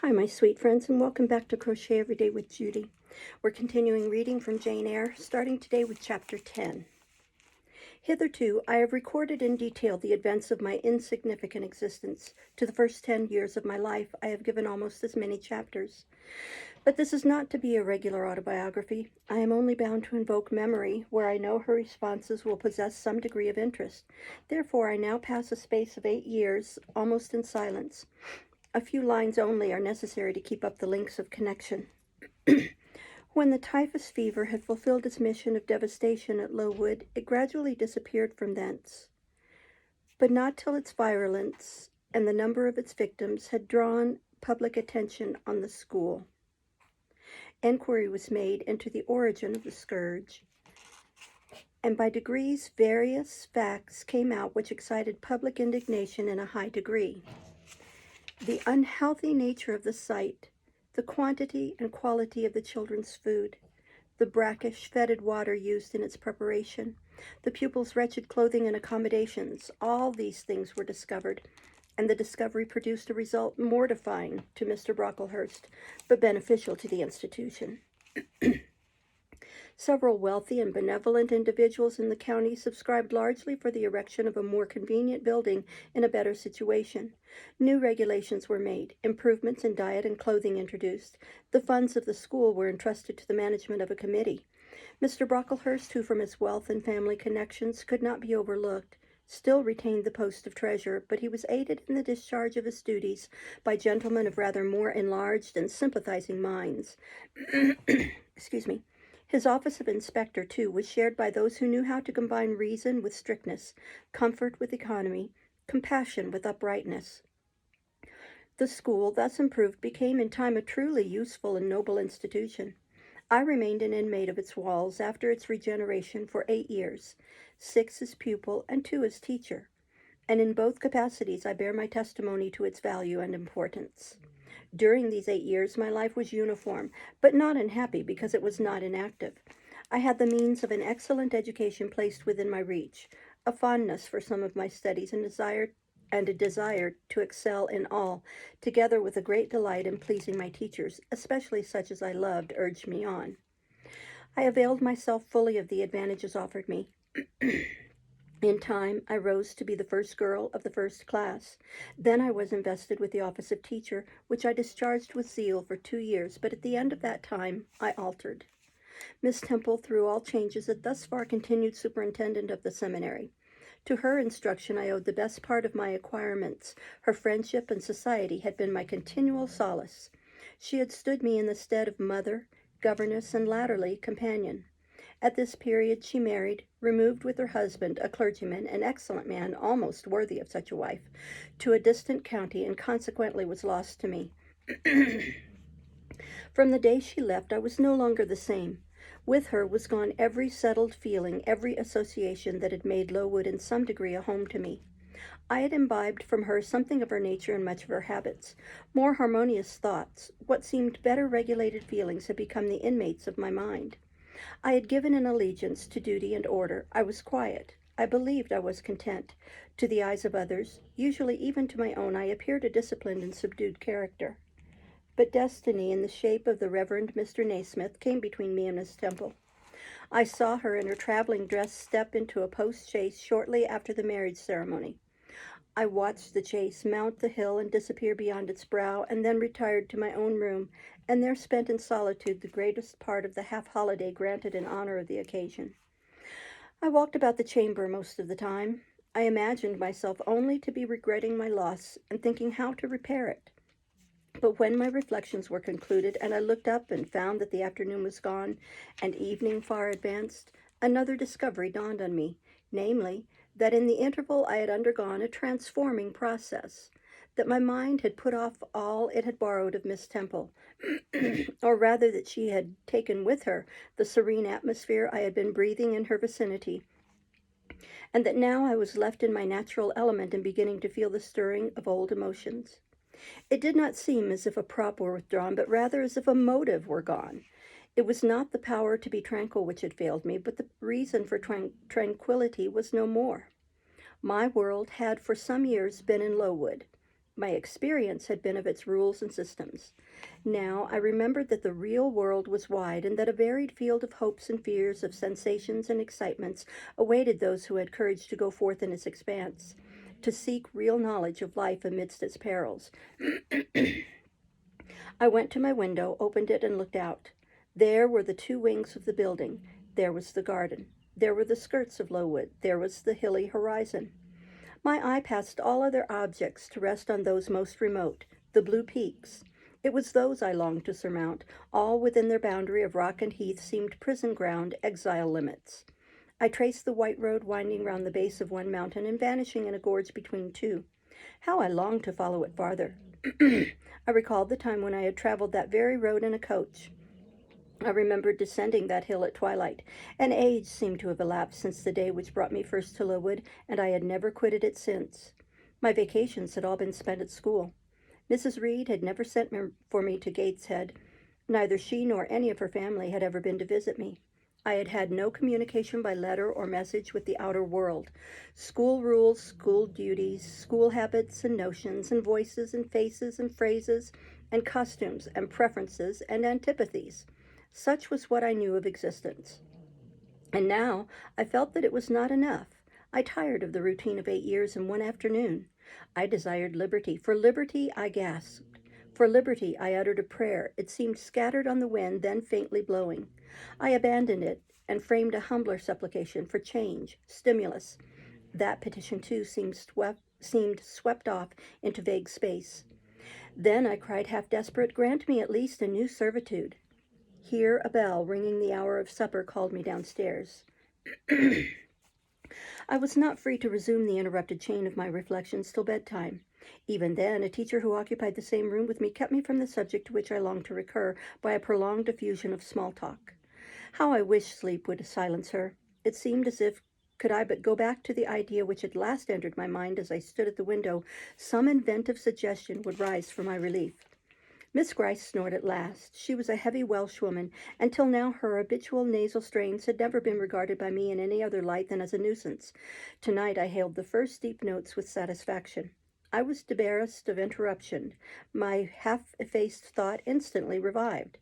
Hi, my sweet friends, and welcome back to Crochet Every Day with Judy. We're continuing reading from Jane Eyre, starting today with Chapter 10. Hitherto, I have recorded in detail the events of my insignificant existence. To the first 10 years of my life, I have given almost as many chapters. But this is not to be a regular autobiography. I am only bound to invoke memory, where I know her responses will possess some degree of interest. Therefore, I now pass a space of 8 years, almost in silence. A few lines only are necessary to keep up the links of connection. When the typhus fever had fulfilled its mission of devastation at Lowood, it gradually disappeared from thence, but not till its virulence and the number of its victims had drawn public attention on the school. Enquiry was made into the origin of the scourge, and by degrees various facts came out which excited public indignation in a high degree. The unhealthy nature of the site, the quantity and quality of the children's food, the brackish, fetid water used in its preparation, the pupils' wretched clothing and accommodations, all these things were discovered, and the discovery produced a result mortifying to Mr. Brocklehurst, but beneficial to the institution. Several wealthy and benevolent individuals in the county subscribed largely for the erection of a more convenient building in a better situation. New regulations were made, improvements in diet and clothing introduced. The funds of the school were entrusted to the management of a committee. Mr. Brocklehurst, who from his wealth and family connections could not be overlooked, still retained the post of treasurer, but he was aided in the discharge of his duties by gentlemen of rather more enlarged and sympathizing minds. Excuse me. His office of inspector, too, was shared by those who knew how to combine reason with strictness, comfort with economy, compassion with uprightness. The school, thus improved, became in time a truly useful and noble institution. I remained an inmate of its walls after its regeneration for 8 years, 6 as pupil and 2 as teacher, and in both capacities I bear my testimony to its value and importance. During these 8 years, my life was uniform, but not unhappy because it was not inactive. I had the means of an excellent education placed within my reach, a fondness for some of my studies, and a desire to excel in all, together with a great delight in pleasing my teachers, especially such as I loved, urged me on. I availed myself fully of the advantages offered me. In time, I rose to be the first girl of the first class. Then I was invested with the office of teacher, which I discharged with zeal for 2 years, but at the end of that time I altered. Miss Temple, through all changes, had thus far continued superintendent of the seminary. To her instruction I owed the best part of my acquirements. Her friendship and society had been my continual solace. She had stood me in the stead of mother, governess, and latterly companion. At this period she married, removed with her husband, a clergyman, an excellent man, almost worthy of such a wife, to a distant county, and consequently was lost to me. From the day she left, I was no longer the same. With her was gone every settled feeling, every association that had made Lowood in some degree a home to me. I had imbibed from her something of her nature and much of her habits. More harmonious thoughts, what seemed better regulated feelings, had become the inmates of my mind. I had given an allegiance to duty and order. I was quiet. I believed I was content. To the eyes of others, usually even to my own, I appeared a disciplined and subdued character. But destiny, in the shape of the Reverend Mr. Naismith, came between me and Miss Temple. I saw her in her traveling dress step into a post-chaise shortly after the marriage ceremony. I watched the chaise mount the hill and disappear beyond its brow, and then retired to my own room, and there spent in solitude the greatest part of the half-holiday granted in honor of the occasion. I walked about the chamber most of the time. I imagined myself only to be regretting my loss and thinking how to repair it. But when my reflections were concluded, and I looked up and found that the afternoon was gone, and evening far advanced, another discovery dawned on me, namely, that in the interval I had undergone a transforming process, that my mind had put off all it had borrowed of Miss Temple, or rather that she had taken with her the serene atmosphere I had been breathing in her vicinity, and that now I was left in my natural element and beginning to feel the stirring of old emotions. It did not seem as if a prop were withdrawn, but rather as if a motive were gone. It was not the power to be tranquil which had failed me, but the reason for tranquility was no more. My world had for some years been in Lowood. My experience had been of its rules and systems. Now I remembered that the real world was wide and that a varied field of hopes and fears, of sensations and excitements, awaited those who had courage to go forth in its expanse, to seek real knowledge of life amidst its perils. I went to my window, opened it, and looked out. There were the two wings of the building. There was the garden. There were the skirts of Lowood. There was the hilly horizon. My eye passed all other objects to rest on those most remote, the blue peaks. It was those I longed to surmount. All within their boundary of rock and heath seemed prison ground, exile limits. I traced the white road winding round the base of one mountain and vanishing in a gorge between two. How I longed to follow it farther. I recalled the time when I had traveled that very road in a coach. I remembered descending that hill at twilight. An age seemed to have elapsed since the day which brought me first to Lowood, and I had never quitted it since. My vacations had all been spent at school. Mrs. Reed had never sent for me to Gateshead. Neither she nor any of her family had ever been to visit me. I had had no communication by letter or message with the outer world. School rules, school duties, school habits and notions and voices and faces and phrases and costumes and preferences and antipathies. Such was what I knew of existence. And now I felt that it was not enough. I tired of the routine of 8 years and one afternoon. I desired liberty. For liberty I gasped. For liberty I uttered a prayer. It seemed scattered on the wind, then faintly blowing. I abandoned it and framed a humbler supplication for change, stimulus. That petition, too, seemed swept off into vague space. Then I cried half desperate, "Grant me at least a new servitude." Here a bell ringing the hour of supper called me downstairs. I was not free to resume the interrupted chain of my reflections till bedtime. Even then, a teacher who occupied the same room with me kept me from the subject to which I longed to recur by a prolonged diffusion of small talk. How I wished sleep would silence her. It seemed as if, could I but go back to the idea which had last entered my mind as I stood at the window, some inventive suggestion would rise for my relief. Miss Gryce snored at last. She was a heavy Welsh woman, and till now her habitual nasal strains had never been regarded by me in any other light than as a nuisance. Tonight I hailed the first deep notes with satisfaction. I was debarrassed of interruption. My half-effaced thought instantly revived.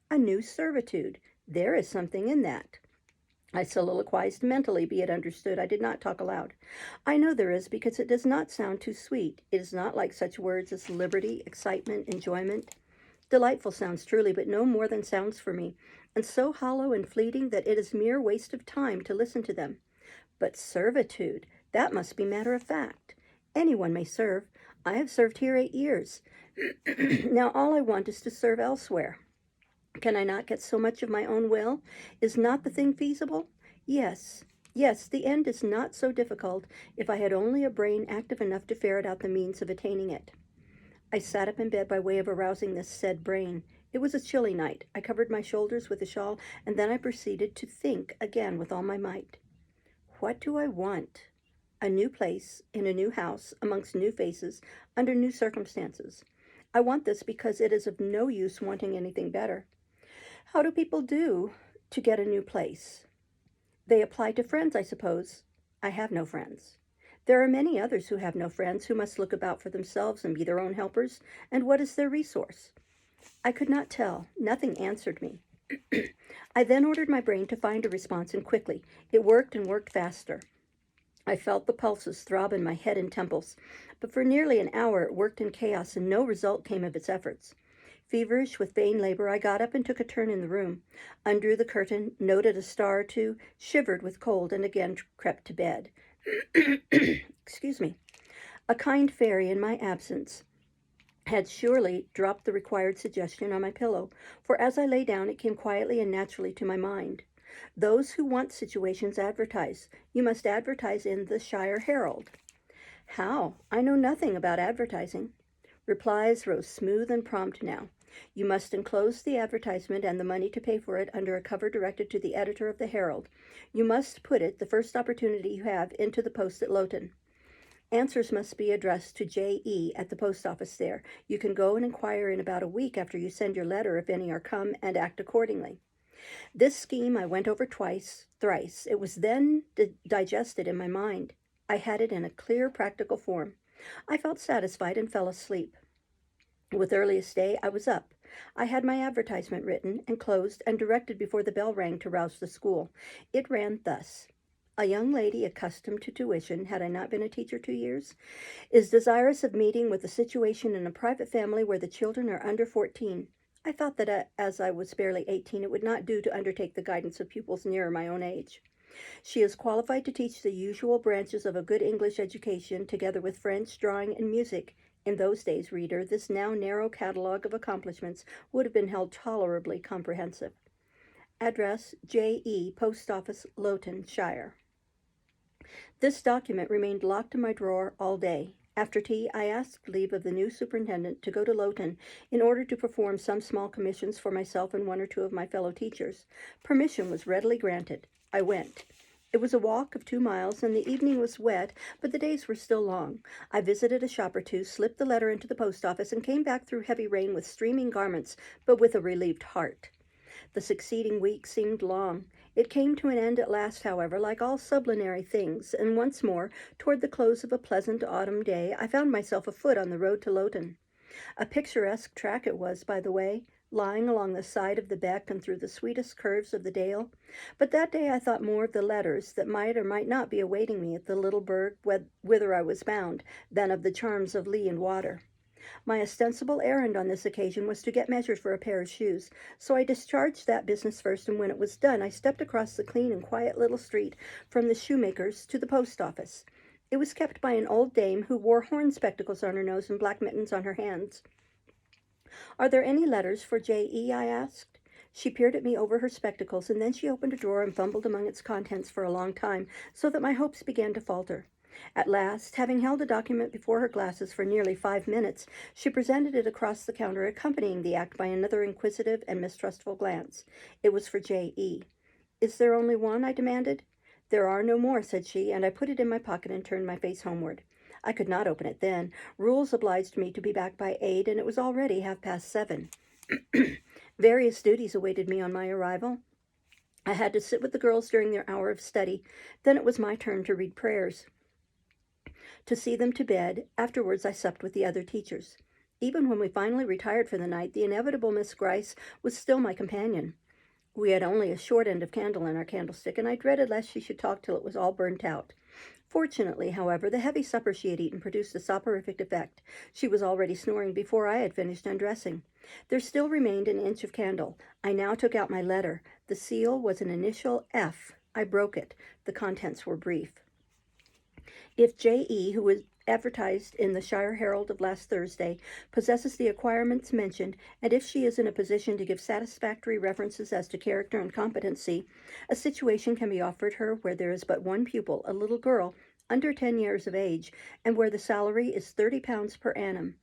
A new servitude. There is something in that. I soliloquized mentally, be it understood. I did not talk aloud. I know there is, because it does not sound too sweet. It is not like such words as liberty, excitement, enjoyment. Delightful sounds truly, but no more than sounds for me, and so hollow and fleeting that it is mere waste of time to listen to them. But servitude, that must be matter of fact. Anyone may serve. I have served here 8 years. Now all I want is to serve elsewhere. Can I not get so much of my own will? Is not the thing feasible? Yes, yes, the end is not so difficult if I had only a brain active enough to ferret out the means of attaining it. I sat up in bed by way of arousing this said brain. It was a chilly night. I covered my shoulders with a shawl, and then I proceeded to think again with all my might. What do I want? A new place, in a new house, amongst new faces, under new circumstances. I want this because it is of no use wanting anything better. How do people do to get a new place? They apply to friends, I suppose. I have no friends. There are many others who have no friends, who must look about for themselves and be their own helpers. And what is their resource? I could not tell. Nothing answered me. I then ordered my brain to find a response, and quickly. It worked and worked faster. I felt the pulses throb in my head and temples, but for nearly an hour it worked in chaos, and no result came of its efforts. Feverish with vain labor, I got up and took a turn in the room, undrew the curtain, noted a star or two, shivered with cold, and again crept to bed. Excuse me. A kind fairy in my absence had surely dropped the required suggestion on my pillow, for as I lay down it came quietly and naturally to my mind. Those who want situations advertise. You must advertise in the Shire Herald. How? I know nothing about advertising. Replies rose smooth and prompt now. You must enclose the advertisement and the money to pay for it under a cover directed to the editor of the Herald. You must put it, the first opportunity you have, into the post at Loughton. Answers must be addressed to J.E. at the post office there. You can go and inquire in about a week after you send your letter if any are come, and act accordingly. This scheme I went over twice, thrice. It was then digested in my mind. I had it in a clear, practical form. I felt satisfied and fell asleep. With earliest day, I was up. I had my advertisement written, enclosed, and directed before the bell rang to rouse the school. It ran thus: "A young lady accustomed to tuition, had I not been a teacher 2 years, is desirous of meeting with a situation in a private family where the children are under 14. I thought that as I was barely 18, it would not do to undertake the guidance of pupils nearer my own age. She is qualified to teach the usual branches of a good English education, together with French, drawing, and music. In those days, reader, this now narrow catalogue of accomplishments would have been held tolerably comprehensive. Address: J.E., Post Office, Lowton, Shire." This document remained locked in my drawer all day. After tea, I asked leave of the new superintendent to go to Lowton in order to perform some small commissions for myself and one or two of my fellow teachers. Permission was readily granted. I went. It was a walk of 2 miles, and the evening was wet, but the days were still long. I visited a shop or two, slipped the letter into the post office, and came back through heavy rain with streaming garments, but with a relieved heart. The succeeding week seemed long. It came to an end at last, however, like all sublunary things, and once more, toward the close of a pleasant autumn day, I found myself afoot on the road to Lowton. A picturesque track it was, by the way, lying along the side of the beck and through the sweetest curves of the dale. But that day I thought more of the letters that might or might not be awaiting me at the little burg whither I was bound, than of the charms of lea and water. My ostensible errand on this occasion was to get measured for a pair of shoes, so I discharged that business first, and when it was done, I stepped across the clean and quiet little street from the shoemaker's to the post office. It was kept by an old dame who wore horn spectacles on her nose and black mittens on her hands. "Are there any letters for J.E.?" I asked. She peered at me over her spectacles, and then she opened a drawer and fumbled among its contents for a long time, so that my hopes began to falter. At last, having held the document before her glasses for nearly 5 minutes, she presented it across the counter, accompanying the act by another inquisitive and mistrustful glance. It was for J.E. "Is there only one?" I demanded. "There are no more," said she, and I put it in my pocket and turned my face homeward. I could not open it then. Rules obliged me to be back by 8, and it was already 7:30. Various duties awaited me on my arrival. I had to sit with the girls during their hour of study. Then it was my turn to read prayers, to see them to bed. Afterwards I supped with the other teachers. Even when we finally retired for the night, the inevitable Miss Gryce was still my companion. We had only a short end of candle in our candlestick, and I dreaded lest she should talk till it was all burnt out. Fortunately, however, the heavy supper she had eaten produced a soporific effect. She was already snoring before I had finished undressing. There still remained an inch of candle. I now took out my letter. The seal was an initial F. I broke it. The contents were brief. "If J.E., who was advertised in the Shire Herald of last Thursday, possesses the acquirements mentioned, and if she is in a position to give satisfactory references as to character and competency, a situation can be offered her where there is but one pupil, a little girl, under 10 years of age, and where the salary is £30 per annum.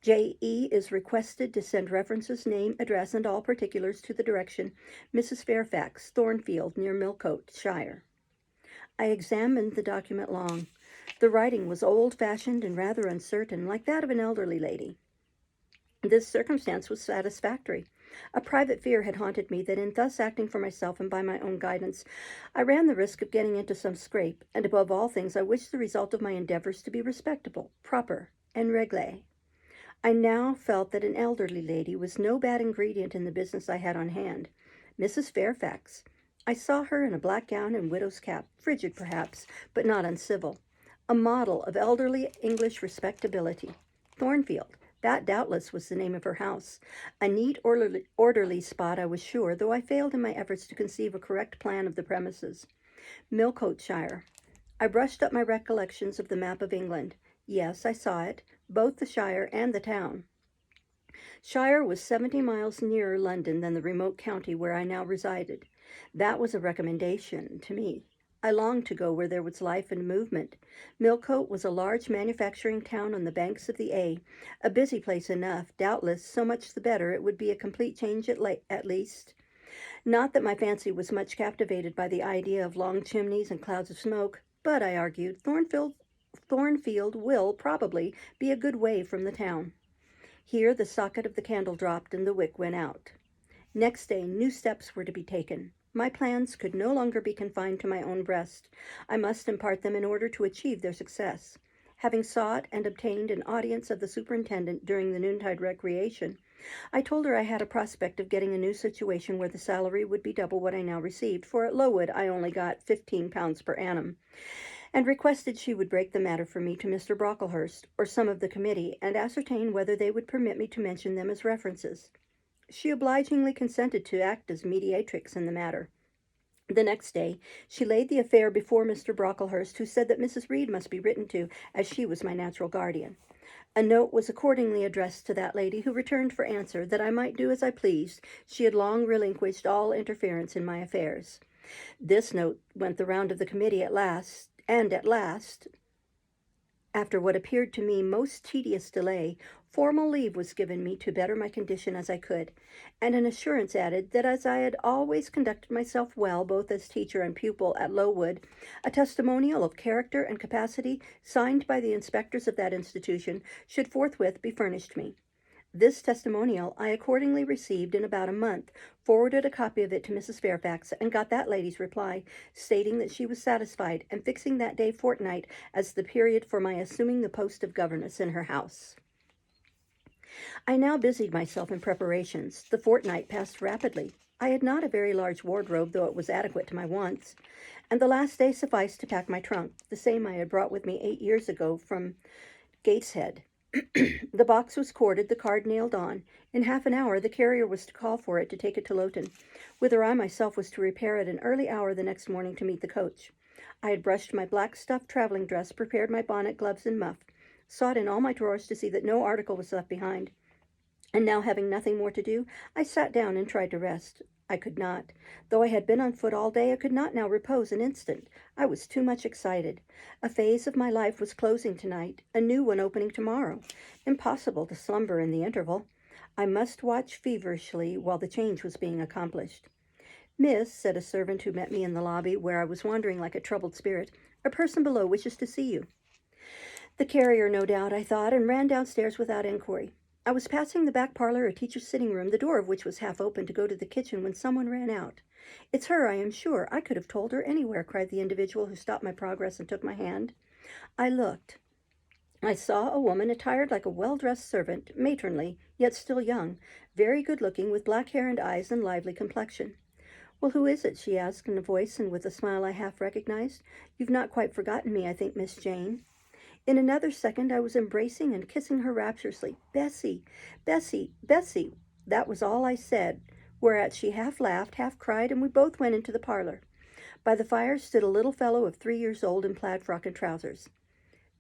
J.E. is requested to send references, name, address, and all particulars to the direction Mrs. Fairfax, Thornfield, near Millcote, Shire." I examined the document long. The writing was old-fashioned and rather uncertain, like that of an elderly lady. This circumstance was satisfactory. A private fear had haunted me that in thus acting for myself and by my own guidance, I ran the risk of getting into some scrape, and above all things I wished the result of my endeavors to be respectable, proper, and réglé. I now felt that an elderly lady was no bad ingredient in the business I had on hand. Mrs. Fairfax. I saw her in a black gown and widow's cap, frigid perhaps, but not uncivil. A model of elderly English respectability. Thornfield. That doubtless was the name of her house. A neat, orderly spot, I was sure, though I failed in my efforts to conceive a correct plan of the premises. Millcote, Shire. I brushed up my recollections of the map of England. Yes, I saw it, both the shire and the town. Shire was 70 miles nearer London than the remote county where I now resided. That was a recommendation to me. I longed to go where there was life and movement. Millcote was a large manufacturing town on the banks of the Eyre, a busy place enough, doubtless, so much the better. It would be a complete change at least. Not that my fancy was much captivated by the idea of long chimneys and clouds of smoke, but, I argued, Thornfield will probably be a good way from the town. Here the socket of the candle dropped and the wick went out. Next day, new steps were to be taken. My plans could no longer be confined to my own breast. I must impart them in order to achieve their success. Having sought and obtained an audience of the superintendent during the noontide recreation, I told her I had a prospect of getting a new situation where the salary would be double what I now received, for at Lowood I only got £15 per annum, and requested she would break the matter for me to Mr. Brocklehurst, or some of the committee, and ascertain whether they would permit me to mention them as references. She obligingly consented to act as mediatrix in the matter. The next day, she laid the affair before Mr. Brocklehurst, who said that Mrs. Reed must be written to, as she was my natural guardian. A note was accordingly addressed to that lady, who returned for answer that I might do as I pleased. She had long relinquished all interference in my affairs. This note went the round of the committee at last, after what appeared to me most tedious delay, formal leave was given me to better my condition as I could, and an assurance added that as I had always conducted myself well both as teacher and pupil at Lowood, a testimonial of character and capacity signed by the inspectors of that institution should forthwith be furnished me. This testimonial I accordingly received in about a month, forwarded a copy of it to Mrs. Fairfax, and got that lady's reply, stating that she was satisfied, and fixing that day fortnight as the period for my assuming the post of governess in her house. I now busied myself in preparations. The fortnight passed rapidly. I had not a very large wardrobe, though it was adequate to my wants, and the last day sufficed to pack my trunk, the same I had brought with me 8 years ago from Gateshead. The box was corded, the card nailed on. In half an hour the carrier was to call for it to take it to Lowton, whither I myself was to repair at an early hour the next morning to meet the coach. I had brushed my black stuff traveling dress, prepared my bonnet, gloves, and muff, sought in all my drawers to see that no article was left behind, and now, having nothing more to do, I sat down and tried to rest. I could not. Though I had been on foot all day, I could not now repose an instant. I was too much excited. A phase of my life was closing tonight, a new one opening tomorrow. Impossible to slumber in the interval. I must watch feverishly while the change was being accomplished. "Miss," said a servant who met me in the lobby, where I was wandering like a troubled spirit, "a person below wishes to see you." The carrier, no doubt, I thought, and ran downstairs without inquiry. I was passing the back parlor or teacher's sitting room, the door of which was half open, to go to the kitchen, when someone ran out. "It's her, I am sure. I could have told her anywhere," cried the individual who stopped my progress and took my hand. I looked. I saw a woman attired like a well-dressed servant, matronly, yet still young, very good-looking, with black hair and eyes and lively complexion. "Well, who is it?" she asked in a voice and with a smile I half recognized. "You've not quite forgotten me, I think, Miss Jane." In another second I was embracing and kissing her rapturously. "Bessie, Bessie, Bessie!" That was all I said, whereat she half laughed, half cried, and we both went into the parlor. By the fire stood a little fellow of 3 years old in plaid frock and trousers.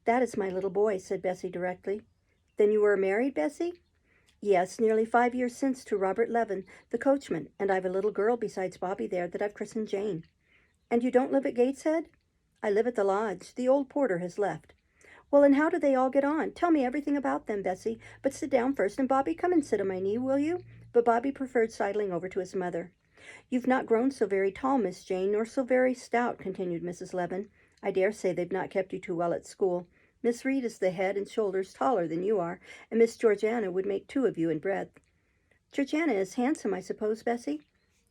"That is my little boy," said Bessie directly. "Then you were married, Bessie?" "Yes, nearly 5 years since, to Robert Levin, the coachman, and I've a little girl besides Bobby there that I've christened Jane." "And you don't live at Gateshead?" "I live at the lodge. The old porter has left." "Well, and how do they all get on? Tell me everything about them, Bessie. But sit down first, and Bobby, come and sit on my knee, will you?" But Bobby preferred sidling over to his mother. "You've not grown so very tall, Miss Jane, nor so very stout," continued Mrs. Levin. "I dare say they've not kept you too well at school. Miss Reed is the head and shoulders taller than you are, and Miss Georgiana would make 2 of you in breadth." "Georgiana is handsome, I suppose, Bessie?"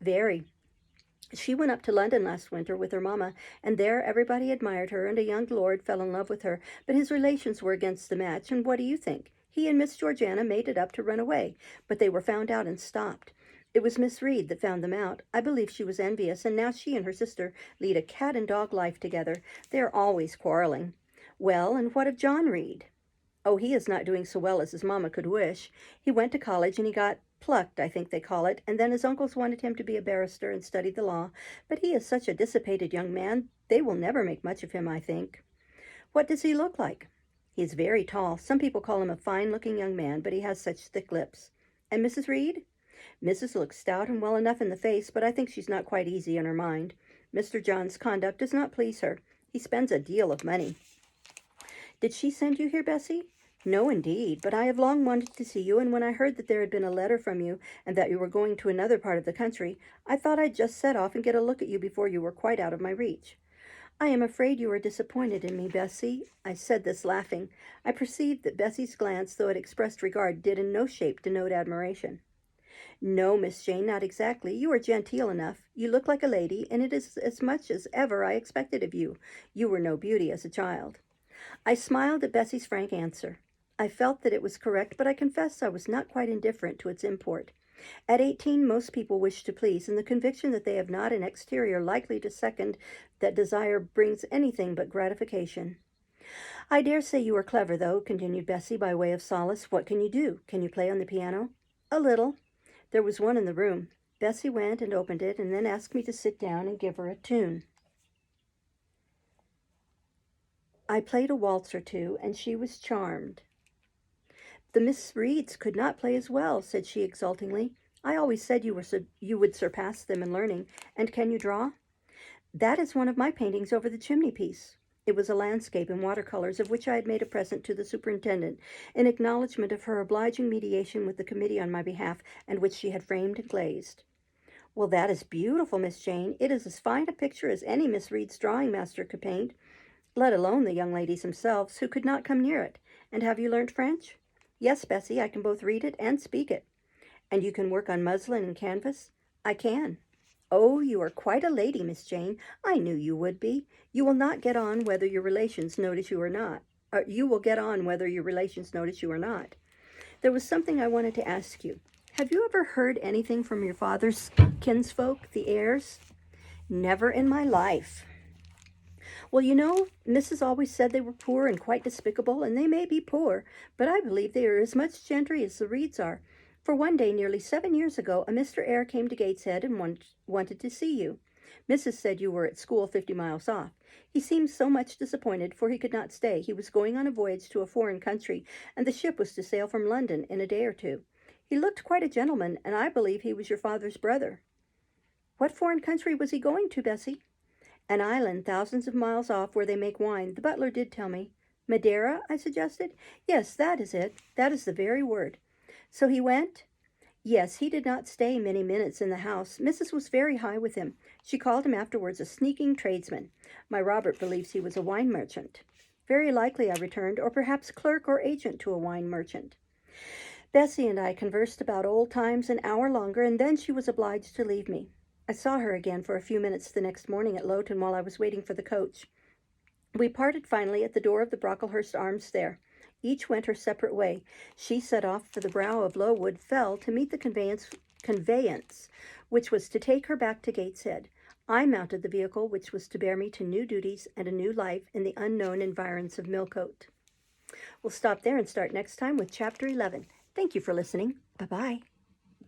"Very. She went up to London last winter with her mamma, and there everybody admired her, and a young lord fell in love with her, but his relations were against the match, and what do you think? He and Miss Georgiana made it up to run away, but they were found out and stopped. It was Miss Reed that found them out. I believe she was envious, and now she and her sister lead a cat-and-dog life together. They are always quarreling." "Well, and what of John Reed?" "Oh, he is not doing so well as his mamma could wish. He went to college, and he got plucked, I think they call it, and then his uncles wanted him to be a barrister and study the law, but he is such a dissipated young man, they will never make much of him, I think." "What does he look like?" "He is very tall. Some people call him a fine-looking young man, but he has such thick lips." "And Mrs. Reed?" "Mrs. looks stout and well enough in the face, but I think she's not quite easy in her mind. Mr. John's conduct does not please her. He spends a deal of money." "Did she send you here, Bessie?" "No, indeed, but I have long wanted to see you, and when I heard that there had been a letter from you, and that you were going to another part of the country, I thought I'd just set off and get a look at you before you were quite out of my reach." "I am afraid you are disappointed in me, Bessie." I said this laughing. I perceived that Bessie's glance, though it expressed regard, did in no shape denote admiration. "No, Miss Jane, not exactly. You are genteel enough. You look like a lady, and it is as much as ever I expected of you. You were no beauty as a child." I smiled at Bessie's frank answer. I felt that it was correct, but I confess I was not quite indifferent to its import. At 18, most people wish to please, and the conviction that they have not an exterior likely to second that desire brings anything but gratification. I dare say you are clever, though, continued Bessie by way of solace. What can you do? Can you play on the piano? A little. There was one in the room. Bessie went and opened it, and then asked me to sit down and give her a tune. I played a waltz or two, and she was charmed. The Miss Reeds could not play as well, said she exultingly. I always said you would surpass them in learning. And can you draw? That is one of my paintings over the chimney-piece. It was a landscape in watercolors of which I had made a present to the superintendent in acknowledgment of her obliging mediation with the committee on my behalf, and which she had framed and glazed. Well, that is beautiful, Miss Jane. It is as fine a picture as any Miss Reed's drawing master could paint, let alone the young ladies themselves, who could not come near it. And have you learnt French? Yes, Bessie, I can both read it and speak it. And you can work on muslin and canvas? I can. Oh, you are quite a lady, Miss Jane. I knew you would be. You will not get on whether your relations notice you or not. You will get on whether your relations notice you or not. There was something I wanted to ask you. Have you ever heard anything from your father's kinsfolk, the Eyres? Never in my life. Well, you know, Mrs. always said they were poor and quite despicable, and they may be poor, but I believe they are as much gentry as the Reeds are. For one day, nearly 7 years ago, a Mr. Eyre came to Gateshead and wanted to see you. Mrs. said you were at school 50 miles off. He seemed so much disappointed, for he could not stay. He was going on a voyage to a foreign country, and the ship was to sail from London in a day or two. He looked quite a gentleman, and I believe he was your father's brother. What foreign country was he going to, Bessie? An island thousands of miles off where they make wine. The butler did tell me. Madeira, I suggested. Yes, that is it. That is the very word. So he went? Yes, he did not stay many minutes in the house. Mrs. was very high with him. She called him afterwards a sneaking tradesman. My Robert believes he was a wine merchant. Very likely, I returned, or perhaps clerk or agent to a wine merchant. Bessie and I conversed about old times an hour longer, and then she was obliged to leave me. I saw her again for a few minutes the next morning at Lowton while I was waiting for the coach. We parted finally at the door of the Brocklehurst Arms there. Each went her separate way. She set off for the brow of Lowood Fell to meet the conveyance which was to take her back to Gateshead. I mounted the vehicle which was to bear me to new duties and a new life in the unknown environs of Millcote. We'll stop there and start next time with Chapter 11. Thank you for listening. Bye-bye.